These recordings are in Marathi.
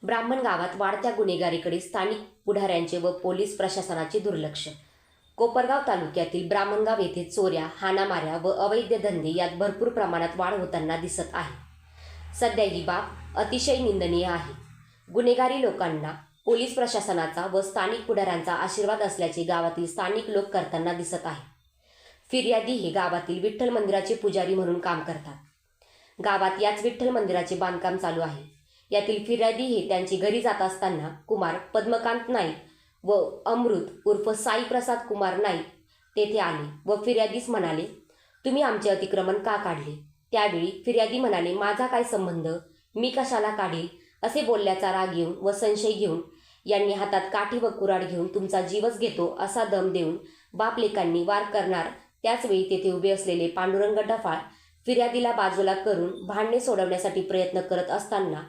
ब्राह्मण गावात वाढत्या गुन्हेगारीकडे स्थानिक पुढाऱ्यांचे व पोलीस प्रशासनाचे दुर्लक्ष. कोपरगाव तालुक्यातील ब्राह्मणगाव येथे चोऱ्या, हाणामाऱ्या व अवैध धंदे यात भरपूर प्रमाणात वाढ होताना दिसत आहे. सध्या ही बाब अतिशय निंदनीय आहे. गुन्हेगारी लोकांना पोलीस प्रशासनाचा व स्थानिक पुढाऱ्यांचा आशीर्वाद असल्याचे गावातील स्थानिक लोक करताना दिसत आहे. फिर्यादी हे गावातील विठ्ठल मंदिराचे पुजारी म्हणून काम करतात. गावात याच विठ्ठल मंदिराचे बांधकाम चालू आहे. यातील फिर्यादी हे त्यांची घरी जात असताना कुमार पद्मकांत नाईक व अमृत उर्फ साई प्रसाद कुमार नाईक तेथे आले व फिर्यादीस म्हणाले, तुम्ही आमचे अतिक्रमण का काढले? त्यावेळी फिर्यादी म्हणाले, माझा काय संबंध, मी कशाला काढेल? असे बोलल्याचा राग येऊन व संशय घेऊन यांनी हातात काठी व कुऱ्हाड घेऊन तुमचा जीवच घेतो असा दम देऊन बापलेकांनी वार करणार. त्याचवेळी तेथे उभे असलेले पांडुरंग डफाळ फिर्यादीला बाजूला करून भांडणे सोडवण्यासाठी प्रयत्न करत असताना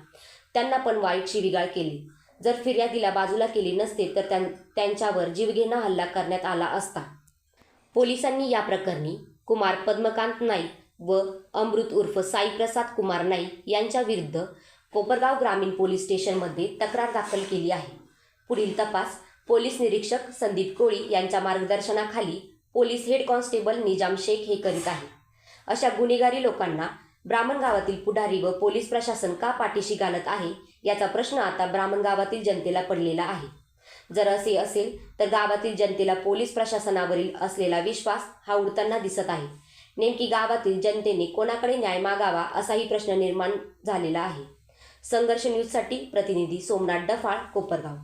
त्यांना पण वाईट शिवीगाळ केली. जर फिर्यादीला बाजूला केली नसते तर त्यांच्यावर जीवघेणा हल्ला करण्यात आला असता. पोलिसांनी या प्रकरणी कुमार पद्मकांत नाईक व अमृत उर्फ साई प्रसाद कुमार नाईक यांच्या विरुद्ध कोपरगाव ग्रामीण पोलीस स्टेशनमध्ये तक्रार दाखल केली आहे. पुढील तपास पोलीस निरीक्षक संदीप कोळी यांच्या मार्गदर्शनाखाली police head constable Nizam Shaikh हे करीत आहे. अशा गुन्हेगारी लोकांना ब्राह्मण गावातील पुढारी व पोलीस प्रशासन का पाठीशी घालत आहे याचा प्रश्न आता ब्राह्मण गावातील जनतेला पडलेला आहे. जर असे असेल तर गावातील जनतेला पोलीस प्रशासनावरील असलेला विश्वास हा उडताना दिसत आहे. नेमकी गावातील जनतेने कोणाकडे न्याय मागावा असाही प्रश्न निर्माण झालेला आहे. संघर्ष न्यूजसाठी प्रतिनिधी सोमनाथ डफाळ, कोपरगाव.